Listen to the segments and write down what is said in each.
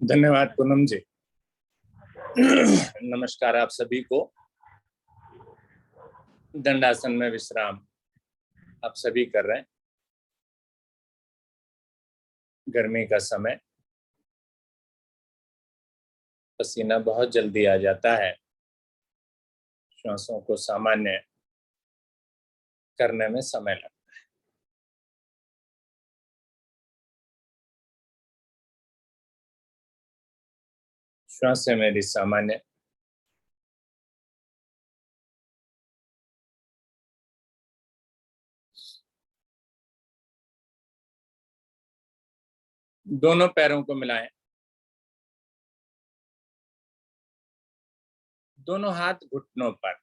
धन्यवाद पूनम जी। नमस्कार आप सभी को। दंडासन में विश्राम आप सभी कर रहे हैं। गर्मी का समय, पसीना बहुत जल्दी आ जाता है। श्वासों को सामान्य करने में समय लगता है। श्वास से मेरी सामान्य दोनों पैरों को मिलाएं। दोनों हाथ घुटनों पर।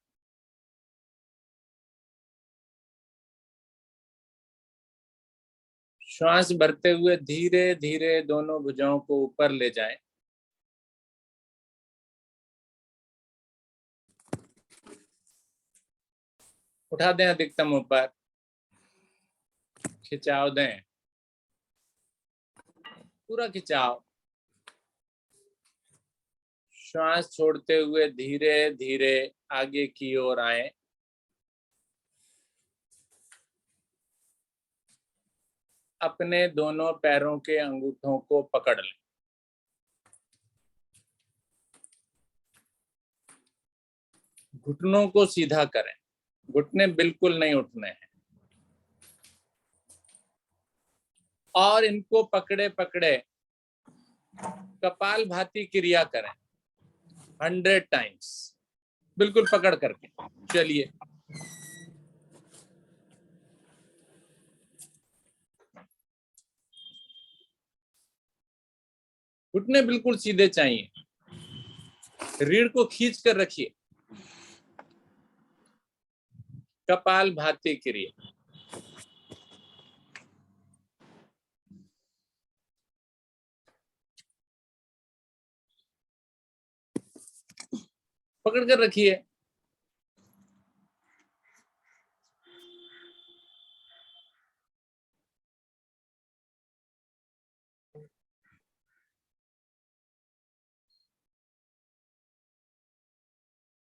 श्वास भरते हुए धीरे धीरे दोनों भुजाओं को ऊपर ले जाएं। उठा दें अधिकतम ऊपर, खिंचाव दें, पूरा खिंचाव। श्वास छोड़ते हुए धीरे धीरे आगे की ओर आए। अपने दोनों पैरों के अंगूठों को पकड़ लें। घुटनों को सीधा करें, घुटने बिल्कुल नहीं उठने हैं। और इनको पकड़े पकड़े कपाल भाती क्रिया करें 100 टाइम्स, बिल्कुल पकड़ करके। चलिए, घुटने बिल्कुल सीधे चाहिए। रीढ़ को खींच कर रखिए। कपाल भाती क्रिया। पकड़ कर रखिए।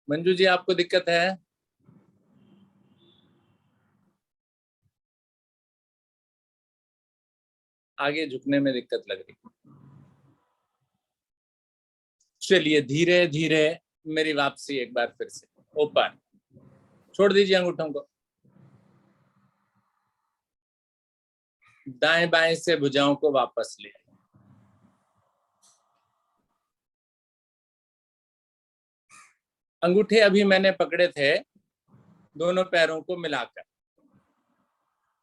मंजू जी, आपको दिक्कत है? आगे झुकने में दिक्कत लग रही। चलिए, धीरे धीरे मेरी वापसी एक बार फिर से ऊपर। छोड़ दीजिए अंगूठों को। दाएं बाएं से भुजाओं को वापस ले। अंगूठे अभी मैंने पकड़े थे दोनों पैरों को मिलाकर।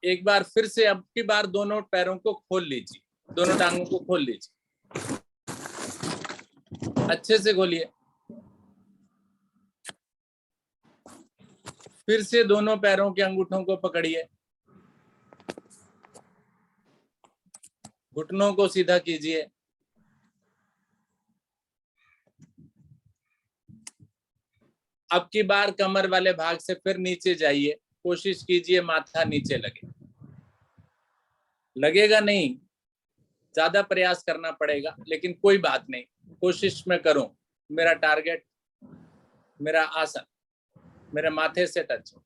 एक बार फिर से अब की बार दोनों पैरों को खोल लीजिए, दोनों टांगों को खोल लीजिए, अच्छे से खोलिए। फिर से दोनों पैरों के अंगूठों को पकड़िए, घुटनों को सीधा कीजिए। अब की बार कमर वाले भाग से फिर नीचे जाइए। कोशिश कीजिए माथा नीचे लगे। लगेगा नहीं, ज्यादा प्रयास करना पड़ेगा, लेकिन कोई बात नहीं, कोशिश मैं करूं। मेरा टारगेट, मेरा आसन मेरे माथे से टच हो।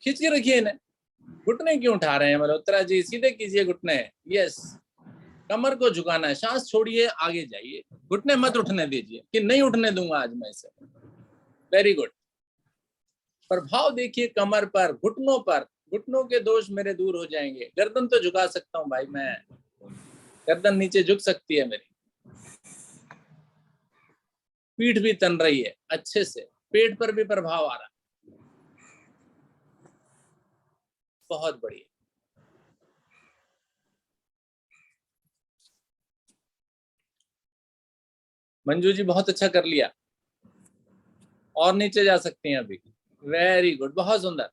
खींच के रखिए इन्हें। घुटने क्यों उठा रहे हैं मल्होत्रा जी? सीधे कीजिए घुटने। यस, कमर को झुकाना है। सांस छोड़िए, आगे जाइए। घुटने मत उठने दीजिए कि नहीं उठने दूंगा आज मैं इसे। Very good. प्रभाव देखिए कमर पर, घुटनों पर। घुटनों के दोष मेरे दूर हो जाएंगे। गर्दन तो झुका सकता हूं भाई मैं, गर्दन नीचे झुक सकती है मेरी। पीठ भी तन रही है अच्छे से, पेट पर भी प्रभाव आ रहा है। बहुत बढ़िया। मंजू जी बहुत अच्छा कर लिया। और नीचे जा सकती हैं अभी। वेरी गुड, बहुत सुंदर।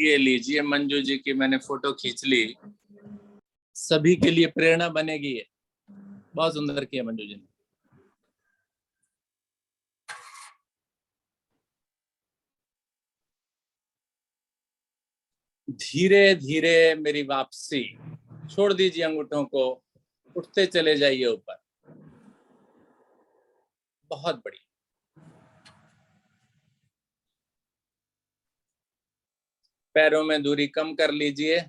ये लीजिए, मंजू जी की मैंने फोटो खींच ली। सभी के लिए प्रेरणा बनेगी ये। बहुत सुंदर किया मंजू जी ने। धीरे धीरे मेरी वापसी, छोड़ दीजिए अंगूठों को, उठते चले जाइए ऊपर। बहुत बढ़िया। पैरों में दूरी कम कर लीजिए,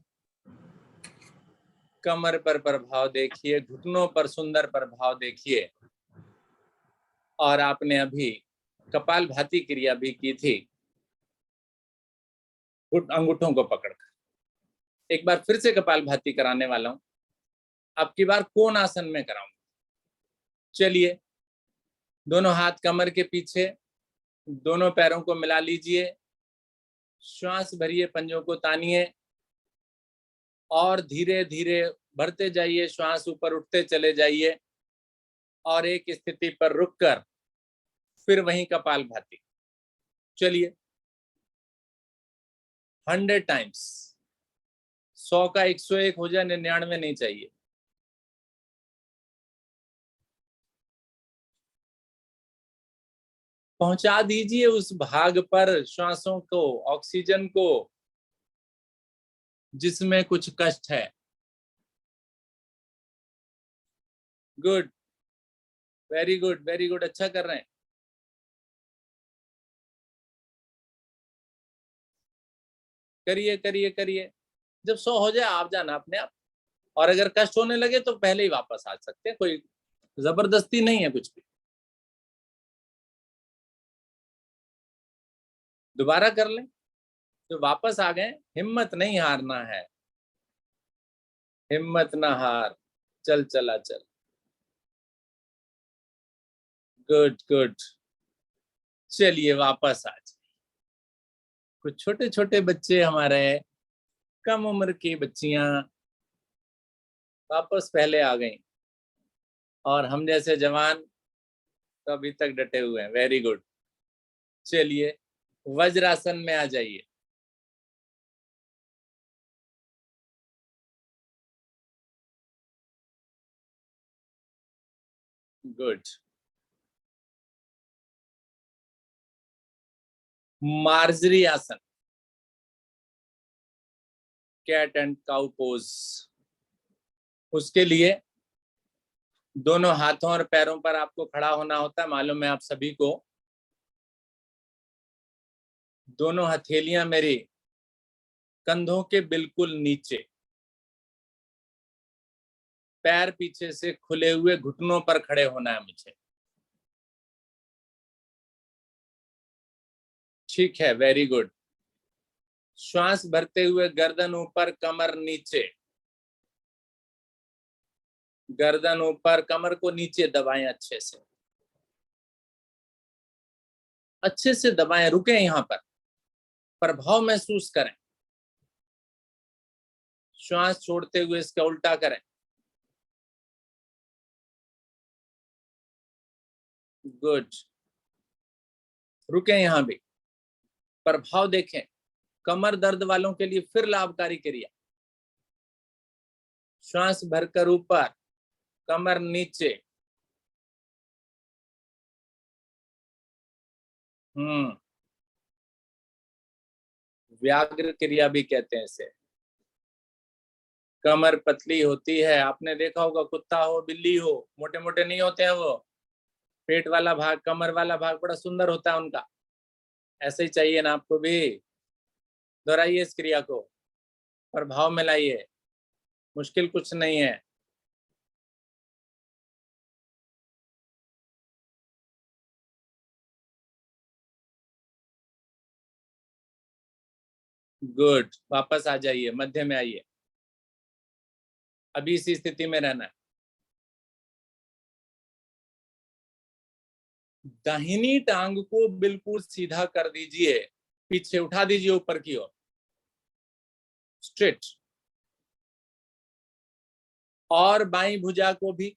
कमर पर प्रभाव देखिए, घुटनों पर सुंदर प्रभाव देखिए। और आपने अभी कपालभाति क्रिया भी की थी अंगूठों को पकड़कर। एक बार फिर से कपालभाति कराने वाला हूं, अब की बार कोण आसन में कराऊंगा। चलिए, दोनों हाथ कमर के पीछे, दोनों पैरों को मिला लीजिए, श्वास भरिए, पंजों को तानिए और धीरे धीरे भरते जाइए, श्वास ऊपर उठते चले जाइए और एक स्थिति पर रुककर फिर वहीं कपालभाति। चलिए 100 टाइम्स, 100 का 101 हो जाए, 99 नहीं चाहिए। पहुंचा दीजिए उस भाग पर श्वासों को, ऑक्सीजन को, जिसमें कुछ कष्ट है। Good, very good, very good, अच्छा कर रहे हैं। करिए करिए करिए, जब 100 हो जाए आप जाना अपने आप। और अगर कष्ट होने लगे तो पहले ही वापस आ सकते हैं, कोई जबरदस्ती नहीं है कुछ भी। दोबारा कर लें तो वापस आ गए। हिम्मत नहीं हारना है, हिम्मत ना हार, चल चला चल। Good good. चलिए वापस आ जाए। कुछ छोटे छोटे बच्चे हमारे, कम उम्र की बच्चियां वापस पहले आ गई, और हम जैसे जवान तो अभी तक डटे हुए हैं। Very good. चलिए वज्रासन में आ जाइए। गुड। मार्जरी आसन, कैट एंड काउ पोज। उसके लिए दोनों हाथों और पैरों पर आपको खड़ा होना होता है, मालूम है आप सभी को। दोनों हथेलियां मेरी कंधों के बिल्कुल नीचे, पैर पीछे से खुले हुए, घुटनों पर खड़े होना है मुझे। ठीक है, वेरी गुड। श्वास भरते हुए गर्दन ऊपर, कमर नीचे, गर्दन ऊपर, कमर को नीचे दबाएं, अच्छे से दबाएं, रुके यहां पर, प्रभाव महसूस करें। श्वास छोड़ते हुए इसका उल्टा करें। गुड। रुके यहां भी, प्रभाव देखें। कमर दर्द वालों के लिए फिर लाभकारी क्रिया। श्वास भरकर ऊपर, कमर नीचे। व्याघ्र क्रिया भी कहते हैं इसे। कमर पतली होती है, आपने देखा होगा, कुत्ता हो बिल्ली हो, मोटे मोटे नहीं होते हैं वो। पेट वाला भाग, कमर वाला भाग बड़ा सुंदर होता है उनका। ऐसे ही चाहिए ना आपको भी। दोहराइए इस क्रिया को, प्रभाव में लाइए, मुश्किल कुछ नहीं है। गुड। वापस आ जाइए, मध्य में आइए। अभी इसी स्थिति में रहना है। दाहिनी टांग को बिल्कुल सीधा कर दीजिए, पीछे उठा दीजिए ऊपर की ओर, स्ट्रेट। और बाईं भुजा को भी,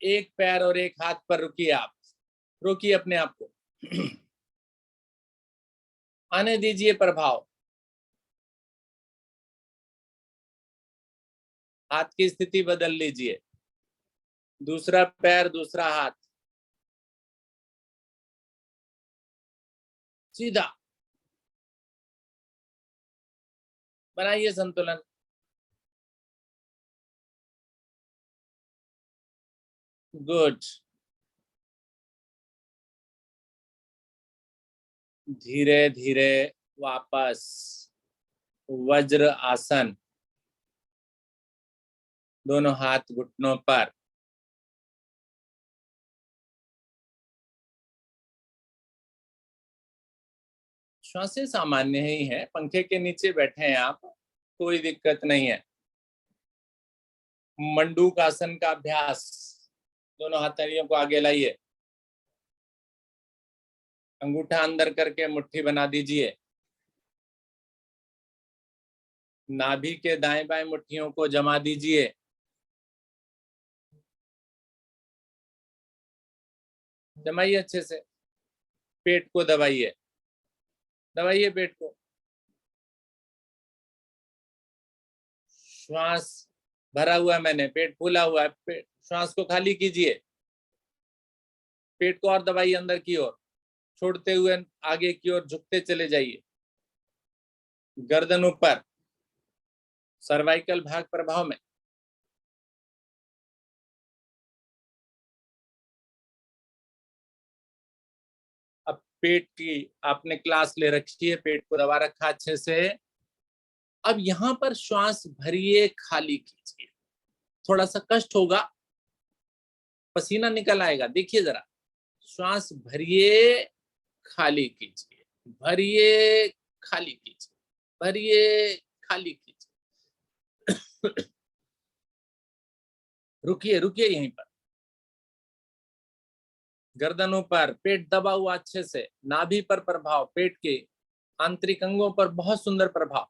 एक पैर और एक हाथ पर रुकिए आप, रोकिए अपने आप को। आने दीजिए प्रभाव। हाथ की स्थिति बदल लीजिए, दूसरा पैर, दूसरा हाथ सीधा। बनाइए संतुलन। गुड। धीरे धीरे वापस वज्र आसन, दोनों हाथ घुटनों पर। श्वासें सामान्य ही है, पंखे के नीचे बैठे हैं आप, कोई दिक्कत नहीं है। मंडूक आसन का अभ्यास, दोनों हथेलियों को आगे लाइए, अंगूठा अंदर करके मुट्ठी बना दीजिए, नाभि के दाएं बाएं मुट्ठियों को जमा दीजिए, जमाइए अच्छे से। पेट को दबाइए, दबाइए पेट को। श्वास भरा हुआ है मैंने, पेट फूला हुआ है, पेट, श्वास को खाली कीजिए, पेट को और दबाइए अंदर की ओर, छोड़ते हुए आगे की ओर झुकते चले जाइए। गर्दन ऊपर, सर्वाइकल भाग प्रभाव में। अब पेट की आपने क्लास ले रखी है, पेट को दबा रखा अच्छे से। अब यहां पर श्वास भरिए, खाली कीजिए, थोड़ा सा कष्ट होगा, पसीना निकल आएगा, देखिए जरा। श्वास भरिए, खाली कीजिए, भरिए, खाली कीजिए, भरिए, खाली कीजिए। रुकिए रुकिए यहीं पर। गर्दनों पर, पेट दबा हुआ अच्छे से, नाभि पर प्रभाव, पेट के आंतरिक अंगों पर बहुत सुंदर प्रभाव।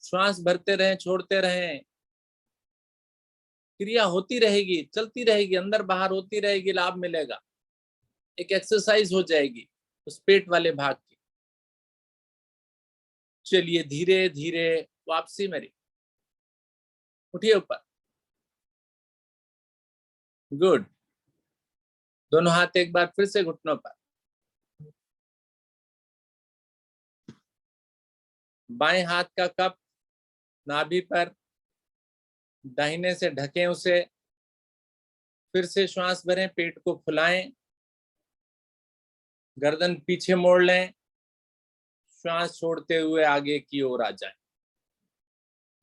श्वास भरते रहें, छोड़ते रहें, क्रिया होती रहेगी, चलती रहेगी, अंदर बाहर होती रहेगी, लाभ मिलेगा, एक एक्सरसाइज हो जाएगी उस पेट वाले भाग की। चलिए धीरे धीरे वापसी मेरी, उठिए ऊपर। गुड। दोनों हाथ एक बार फिर से घुटनों पर, बाएं हाथ का कप नाभि पर, दाहिने से ढकें उसे। फिर से श्वास भरें, पेट को फुलाएं, गर्दन पीछे मोड़ लें, श्वास छोड़ते हुए आगे की ओर आ जाएं,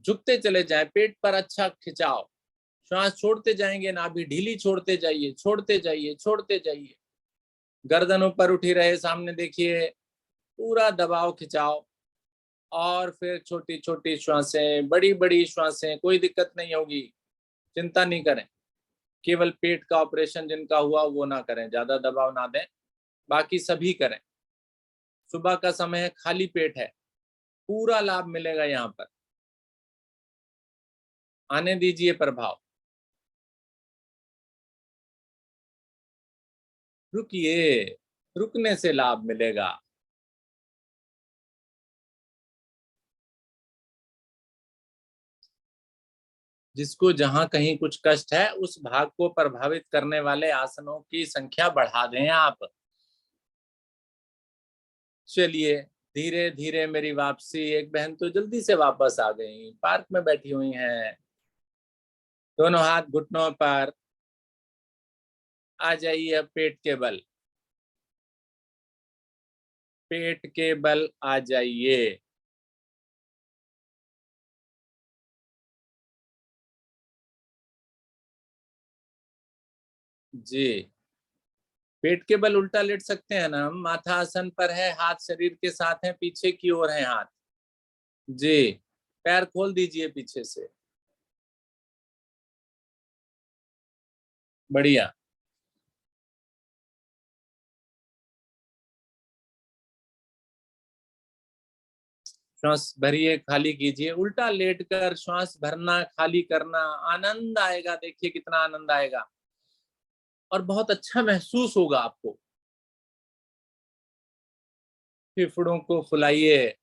झुकते चले जाएं, पेट पर अच्छा खिंचाव, श्वास छोड़ते जाएंगे, नाभि ढीली छोड़ते जाइए, छोड़ते जाइए, छोड़ते जाइए। गर्दन ऊपर उठी रहे, सामने देखिए, पूरा दबाव खिंचाव। और फिर छोटी छोटी श्वासें, बड़ी बड़ी श्वासें, कोई दिक्कत नहीं होगी, चिंता नहीं करें। केवल पेट का ऑपरेशन जिनका हुआ वो ना करें, ज्यादा दबाव ना दें, बाकी सभी करें। सुबह का समय है, खाली पेट है, पूरा लाभ मिलेगा यहाँ पर। आने दीजिए प्रभाव, रुकिए, रुकने से लाभ मिलेगा। जिसको जहां कहीं कुछ कष्ट है, उस भाग को प्रभावित करने वाले आसनों की संख्या बढ़ा दें आप। चलिए धीरे धीरे मेरी वापसी। एक बहन तो जल्दी से वापस आ गई, पार्क में बैठी हुई हैं, दोनों हाथ घुटनों पर। आ जाइए अब पेट के बल, पेट के बल आ जाइए। जी, पेट के बल उल्टा लेट सकते हैं ना हम, माथा आसन पर है, हाथ शरीर के साथ हैं, पीछे की ओर हैं हाथ। जी, पैर खोल दीजिए पीछे से, बढ़िया। श्वास भरिए, खाली कीजिए, उल्टा लेटकर श्वास भरना, खाली करना, आनंद आएगा, देखिए कितना आनंद आएगा और बहुत अच्छा महसूस होगा आपको। फेफड़ों को फुलाइए,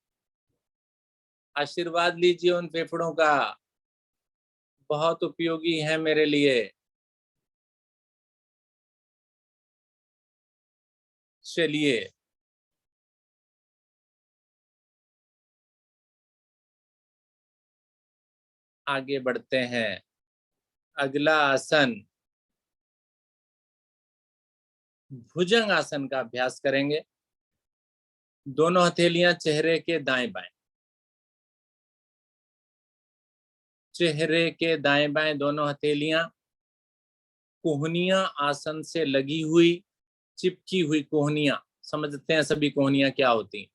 आशीर्वाद लीजिए उन फेफड़ों का, बहुत उपयोगी है मेरे लिए। चलिए आगे बढ़ते हैं। अगला आसन भुजंग आसन का अभ्यास करेंगे। दोनों हथेलियां चेहरे के दाएं बाएं, चेहरे के दाएं बाएं दोनों हथेलियां, कोहनियां आसन से लगी हुई, चिपकी हुई कोहनियां। समझते हैं सभी कोहनियां क्या होती हैं।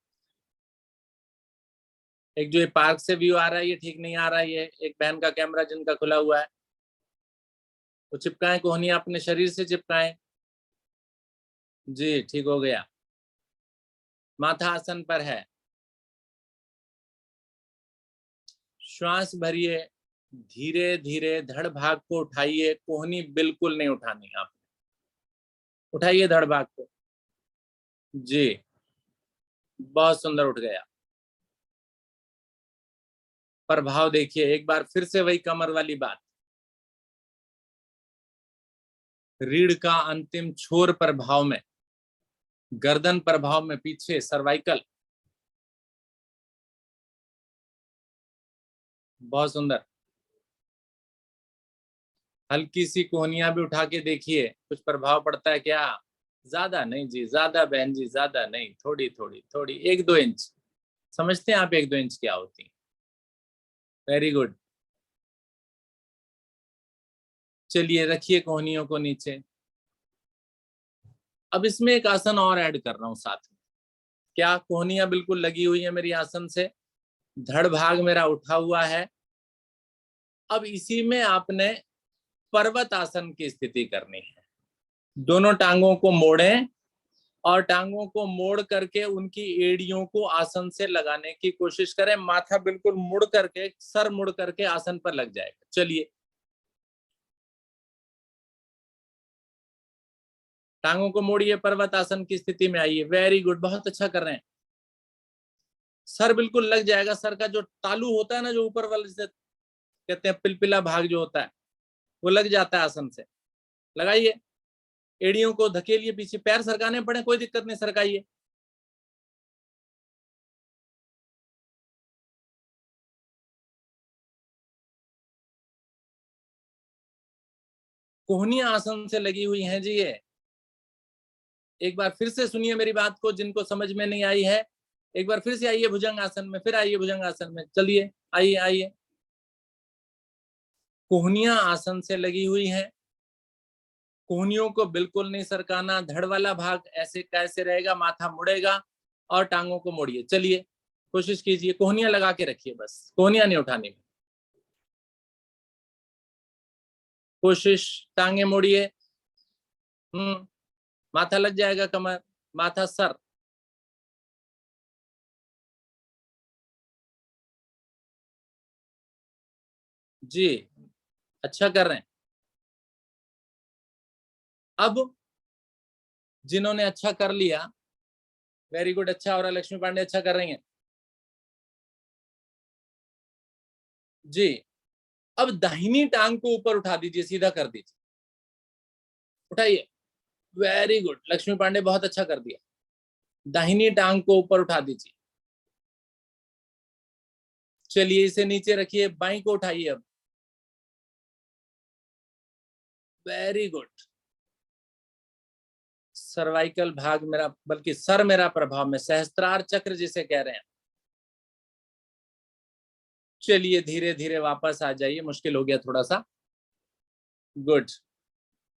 एक जो ये पार्क से व्यू आ रहा है ये ठीक नहीं आ रहा है, ये एक बहन का कैमरा जिनका खुला हुआ है, वो चिपकाएं कोहनियां, अपने शरीर से चिपकाएं। जी ठीक हो गया। माथा आसन पर है। श्वास भरिए, धीरे धीरे धड़ भाग को उठाइए, कोहनी बिल्कुल नहीं उठानी आपने। उठाइए धड़ भाग को। जी बहुत सुंदर, उठ गया। प्रभाव देखिए एक बार फिर से वही कमर वाली बात। रीढ़ का अंतिम छोर प्रभाव में, गर्दन प्रभाव में, पीछे सर्वाइकल। बहुत सुंदर। हल्की सी कोहनियां भी उठा के देखिए, कुछ प्रभाव पड़ता है क्या? ज्यादा नहीं जी, ज्यादा बहन जी, ज्यादा नहीं, थोड़ी थोड़ी थोड़ी, 1-2 इंच। समझते हैं आप 1-2 इंच क्या होती? Very good. चलिए रखिए कोहनियों को नीचे। अब इसमें एक आसन और ऐड कर रहा हूं साथ में। क्या कोहनियां बिल्कुल लगी हुई है मेरी आसन से, धड़ भाग मेरा उठा हुआ है। अब इसी में आपने पर्वत आसन की स्थिति करनी है। दोनों टांगों को मोड़ें और टांगों को मोड़ करके उनकी एड़ियों को आसन से लगाने की कोशिश करें। माथा बिल्कुल मुड़ करके, सर मुड़ करके आसन पर लग जाएगा। चलिए टांगों को मोड़िए, पर्वत आसन की स्थिति में आइए। वेरी गुड, बहुत अच्छा कर रहे हैं। सर बिल्कुल लग जाएगा। सर का जो तालू होता है ना, जो ऊपर वाले से कहते हैं पिलपिला भाग जो होता है, वो लग जाता है आसन से। लगाइए, एड़ियों को धकेलिए पीछे। पैर सरकाने पड़े कोई दिक्कत नहीं, सरकाइए। कोहनियां आसन से लगी हुई हैं जी। ये एक बार फिर से सुनिए मेरी बात को, जिनको समझ में नहीं आई है। एक बार फिर से आइए भुजंग आसन में, फिर आइए भुजंग आसन में। चलिए आइए आइए। कोहनियां आसन से लगी हुई हैं, कोहनियों को बिल्कुल नहीं सरकाना। धड़ वाला भाग ऐसे कैसे रहेगा, माथा मुड़ेगा और टांगों को मोड़िए। चलिए कोशिश कीजिए, कोहनियां लगा के रखिए, बस कोहनियां नहीं उठानी। कोशिश, टांगे मोड़िए। माथा लग जाएगा, कमर, माथा, सर। जी अच्छा कर रहे हैं। अब जिन्होंने अच्छा कर लिया, वेरी गुड, अच्छा हो रहा है। लक्ष्मी पांडे अच्छा कर रही हैं जी। अब दाहिनी टांग को ऊपर उठा दीजिए, सीधा कर दीजिए। उठाइए। वेरी गुड लक्ष्मी पांडे, बहुत अच्छा कर दिया। दाहिनी टांग को ऊपर उठा दीजिए। चलिए इसे नीचे रखिए, बाई को उठाइए अब। Very good. सर्वाइकल भाग मेरा, बल्कि सर मेरा प्रभाव में, सहस्त्रार चक्र जिसे कह रहे हैं। चलिए धीरे धीरे वापस आ जाइए, मुश्किल हो गया थोड़ा सा। गुड,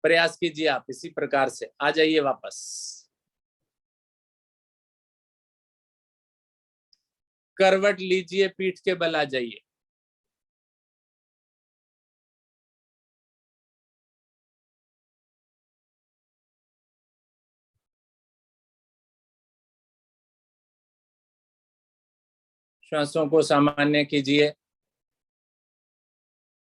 प्रयास कीजिए आप इसी प्रकार से, आ जाइए वापस। करवट लीजिए, पीठ के बल आ जाइए। श्वासों को सामान्य कीजिए।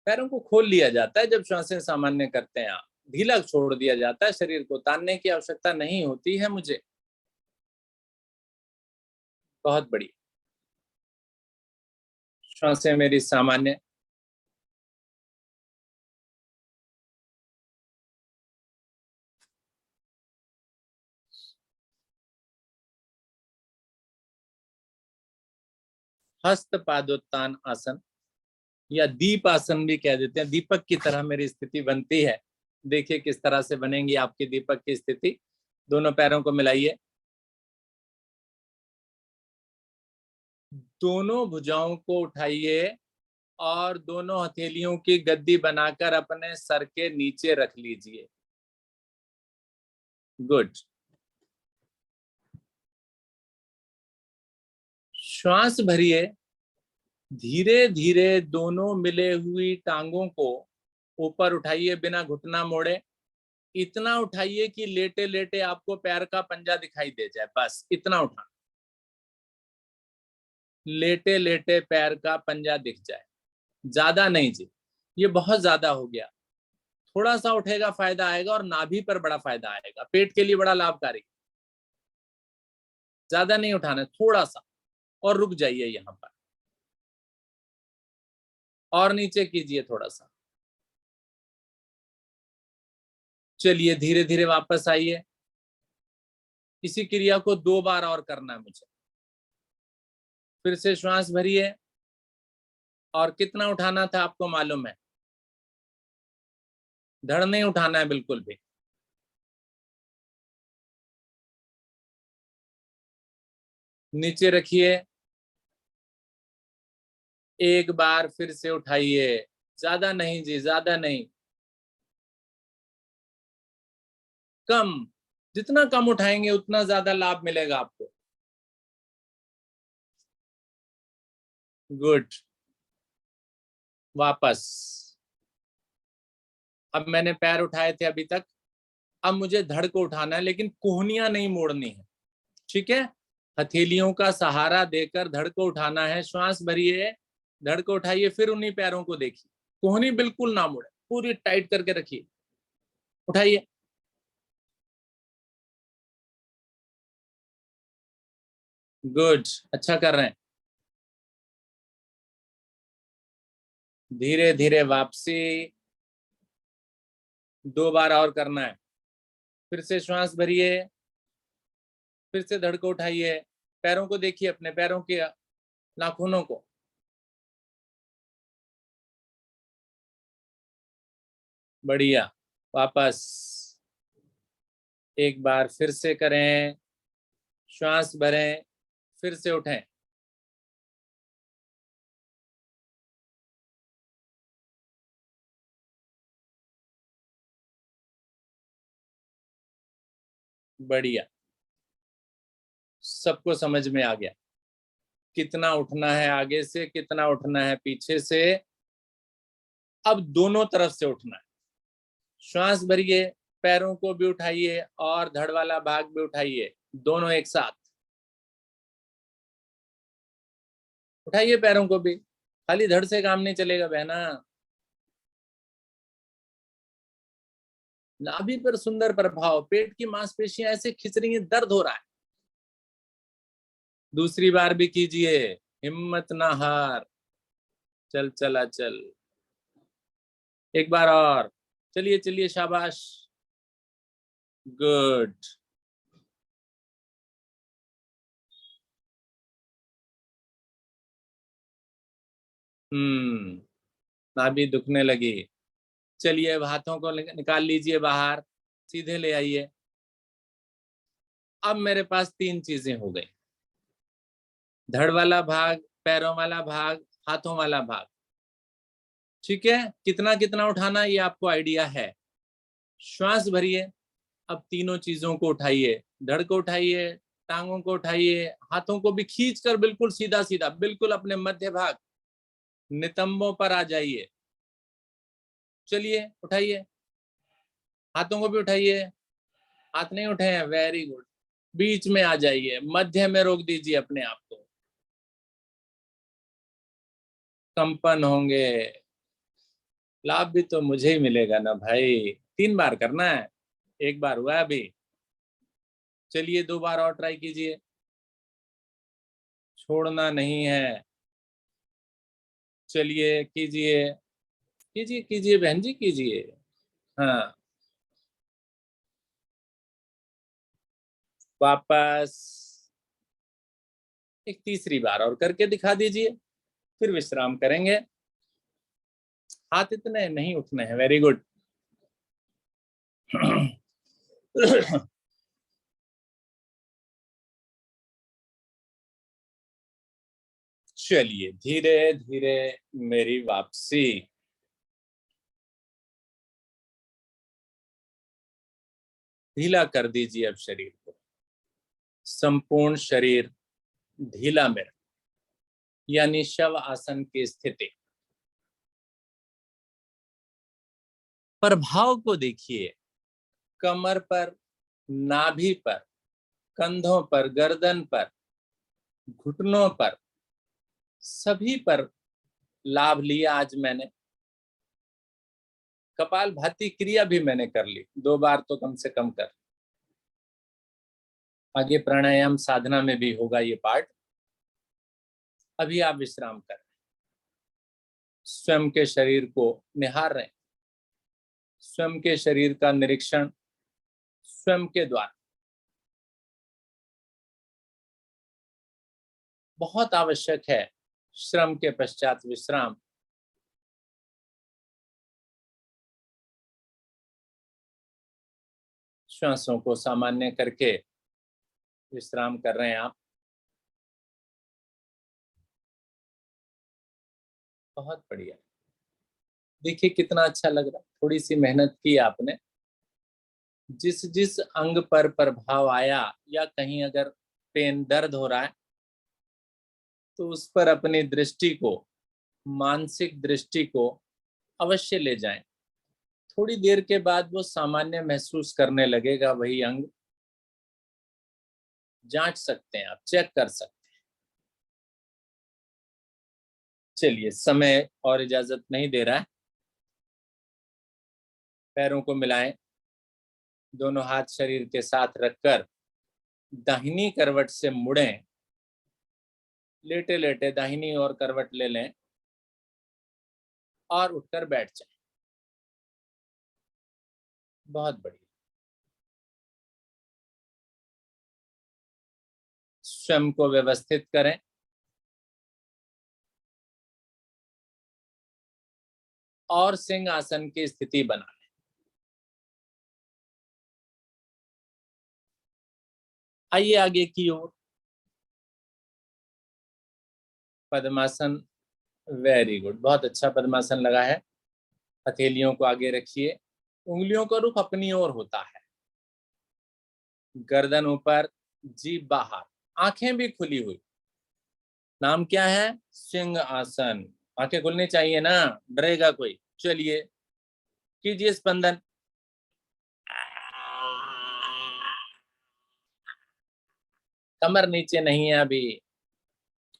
पैरों को खोल लिया जाता है जब श्वासें सामान्य करते हैं आप। ढीला छोड़ दिया जाता है, शरीर को तानने की आवश्यकता नहीं होती है मुझे। बहुत बढ़िया। श्वासें मेरी सामान्य। हस्त पादोत्तान आसन, या दीप आसन भी कह देते हैं। दीपक की तरह मेरी स्थिति बनती है। देखिए किस तरह से बनेगी आपकी दीपक की स्थिति। दोनों पैरों को मिलाइए, दोनों भुजाओं को उठाइए और दोनों हथेलियों की गद्दी बनाकर अपने सर के नीचे रख लीजिए। गुड। श्वास भरिए, धीरे धीरे दोनों मिले हुई टांगों को ऊपर उठाइए बिना घुटना मोड़े। इतना उठाइए कि लेटे लेटे आपको पैर का पंजा दिखाई दे जाए, बस इतना उठा। लेटे लेटे पैर का पंजा दिख जाए, ज्यादा नहीं जी, ये बहुत ज्यादा हो गया। थोड़ा सा उठेगा फायदा आएगा, और नाभि पर बड़ा फायदा आएगा, पेट के लिए बड़ा लाभकारी। ज्यादा नहीं उठाना, थोड़ा सा, और रुक जाइए यहाँ पर, और नीचे कीजिए थोड़ा सा। चलिए धीरे धीरे वापस आइए। इसी क्रिया को 2 बार और करना है मुझे। फिर से श्वास भरिए, और कितना उठाना था आपको मालूम है, धड़ नहीं उठाना है बिल्कुल भी। नीचे रखिए, एक बार फिर से उठाइए, ज्यादा नहीं जी, ज्यादा नहीं, कम। जितना कम उठाएंगे उतना ज्यादा लाभ मिलेगा आपको। गुड। वापस। अब मैंने पैर उठाए थे अभी तक, अब मुझे धड़ को उठाना है, लेकिन कोहनियां नहीं मोड़नी है, ठीक है। हथेलियों का सहारा देकर धड़ को उठाना है। श्वास भरिए, धड़ को उठाइए, फिर उन्हीं पैरों को देखिए, कोहनी बिल्कुल ना मुड़े, पूरी टाइट करके रखिए। उठाइए, गुड, अच्छा कर रहे हैं। धीरे धीरे वापसी, 2 बार और करना है। फिर से श्वास भरिए, फिर से धड़ को उठाइए, पैरों को देखिए, अपने पैरों के नाखूनों को। बढ़िया। वापस, एक बार फिर से करें, श्वास भरें, फिर से उठें। बढ़िया, सबको समझ में आ गया कितना उठना है आगे से, कितना उठना है पीछे से। अब दोनों तरफ से उठना है। श्वास भरिए, पैरों को भी उठाइए और धड़ वाला भाग भी उठाइए, दोनों एक साथ उठाइए। पैरों को भी, खाली धड़ से काम नहीं चलेगा बहना। नाभि पर सुंदर प्रभाव, पेट की मांसपेशियां ऐसे खिंच रही हैं, दर्द हो रहा है। दूसरी बार भी कीजिए, हिम्मत ना हार, चल चला चल। एक बार और, चलिए चलिए, शाबाश, गुड। नाभि दुखने लगी। चलिए अब हाथों को निकाल लीजिए बाहर, सीधे ले आइए। अब मेरे पास 3 चीजें हो गई, धड़ वाला भाग, पैरों वाला भाग, हाथों वाला भाग, ठीक है। कितना कितना उठाना ये आपको आइडिया है। श्वास भरिए, अब तीनों चीजों को उठाइए, धड़ को उठाइए, टांगों को उठाइए, हाथों को भी खींच कर बिल्कुल सीधा सीधा, बिल्कुल अपने मध्य भाग, नितंबों पर आ जाइए। चलिए उठाइए, हाथों को भी उठाइए। हाथ नहीं उठे हैं, वेरी गुड। बीच में आ जाइए, मध्य में रोक दीजिए अपने आप को। कंपन होंगे, लाभ भी तो मुझे ही मिलेगा ना भाई। 3 बार करना है, एक बार हुआ अभी। चलिए 2 बार और ट्राई कीजिए, छोड़ना नहीं है। चलिए कीजिए, कीजिए कीजिए बहन जी, कीजिए। हाँ, वापस, एक तीसरी बार और करके दिखा दीजिए, फिर विश्राम करेंगे। हाथ इतने नहीं उठने हैं। Very good. चलिए धीरे धीरे मेरी वापसी। ढीला कर दीजिए अब शरीर को, संपूर्ण शरीर ढीला में, यानी शव आसन की स्थिति। प्रभाव को देखिए, कमर पर, नाभि पर, कंधों पर, गर्दन पर, घुटनों पर, सभी पर लाभ लिया आज मैंने। कपाल भाती क्रिया भी मैंने कर ली, 2 बार तो कम से कम कर। आगे प्राणायाम साधना में भी होगा ये पार्ट। अभी आप विश्राम कर रहे हैं, स्वयं के शरीर को निहार रहे हैं, स्वयं के शरीर का निरीक्षण स्वयं के द्वारा बहुत आवश्यक है। श्रम के पश्चात विश्राम। श्वासों को सामान्य करके विश्राम कर रहे हैं आप। बहुत बढ़िया। देखिए कितना अच्छा लग रहा है, थोड़ी सी मेहनत की आपने। जिस जिस अंग पर प्रभाव आया या कहीं अगर पेन दर्द हो रहा है तो उस पर अपनी दृष्टि को, मानसिक दृष्टि को अवश्य ले जाएं। थोड़ी देर के बाद वो सामान्य महसूस करने लगेगा वही अंग। जांच सकते हैं आप, चेक कर सकते हैं। चलिए, समय और इजाजत नहीं दे रहा है। पैरों को मिलाएं, दोनों हाथ शरीर के साथ रखकर दाहिनी करवट से मुड़ें। लेटे लेटे दाहिनी ओर करवट ले लें और उठकर बैठ जाएं। बहुत बढ़िया। स्वयं को व्यवस्थित करें। और सिंह आसन की स्थिति बना लें। आइए आगे की ओर। पद्मासन। वेरी गुड, बहुत अच्छा पद्मासन लगा है। हथेलियों को आगे रखिए, उंगलियों का रुख अपनी ओर होता है। गर्दन ऊपर, जीभ बाहर, आंखें भी खुली हुई। नाम क्या है? सिंह आसन। आंखें खुलनी चाहिए ना, डरेगा कोई? चलिए कीजिए स्पंदन। कमर नीचे नहीं है अभी।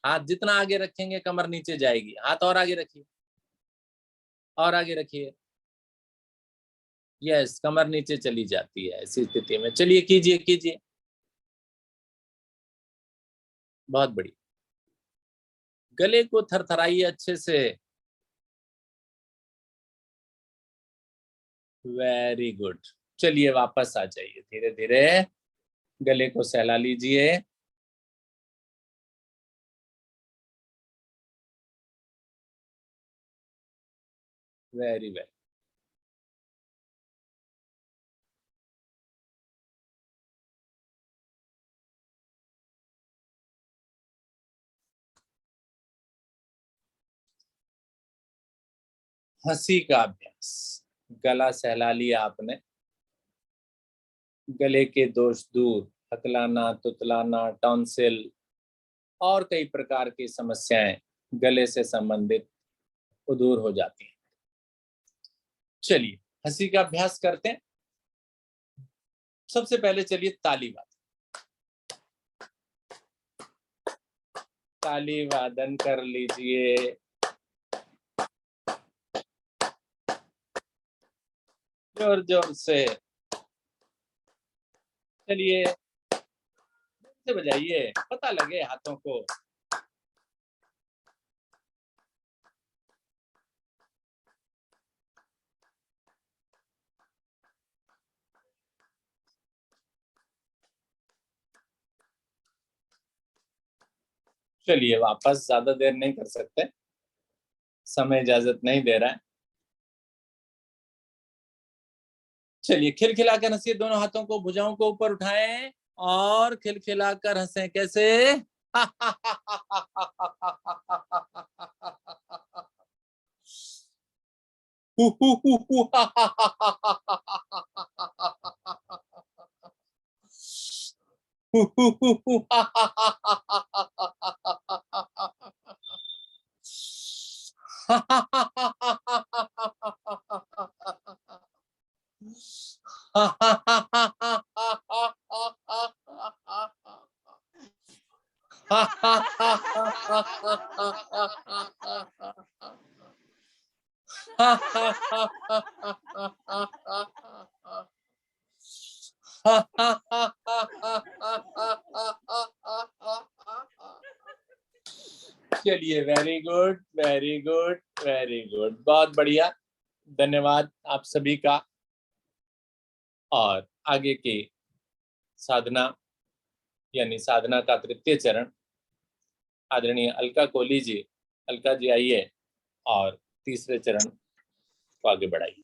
हाथ जितना आगे रखेंगे कमर नीचे जाएगी। हाथ और आगे रखिए, और आगे रखिए। यस, कमर नीचे चली जाती है ऐसी स्थिति में। चलिए कीजिए कीजिए। बहुत बढ़िया। गले को थरथराइए अच्छे से। Very good. चलिए वापस आ जाइए धीरे धीरे। गले को सहला लीजिए। Very very. हंसी का अभ्यास। गला सहला लिया आपने। गले के दोष दूर, हकलाना, तुतलाना, टॉन्सिल और कई प्रकार की समस्याएं गले से संबंधित वो दूर हो जाती हैं। चलिए हंसी का अभ्यास करते हैं। सबसे पहले चलिए ताली वादन। ताली वादन कर लीजिए। जोर जोर से। चलिए से बजाइए, पता लगे हाथों को। चलिए वापस, ज्यादा देर नहीं कर सकते, समय इजाजत नहीं दे रहा है। चलिए खिलखिलाकर हंसिए, दोनों हाथों को भुजाओं को ऊपर उठाएं और खिलखिलाकर हंसें। कैसे? चलिए very good very good very good, बहुत बढ़िया, धन्यवाद आप सभी का। और आगे के साधना यानी साधना का तृतीय चरण आदरणीय अलका कोहली जी, अलका जी आइए और तीसरे चरण को आगे बढ़ाइए।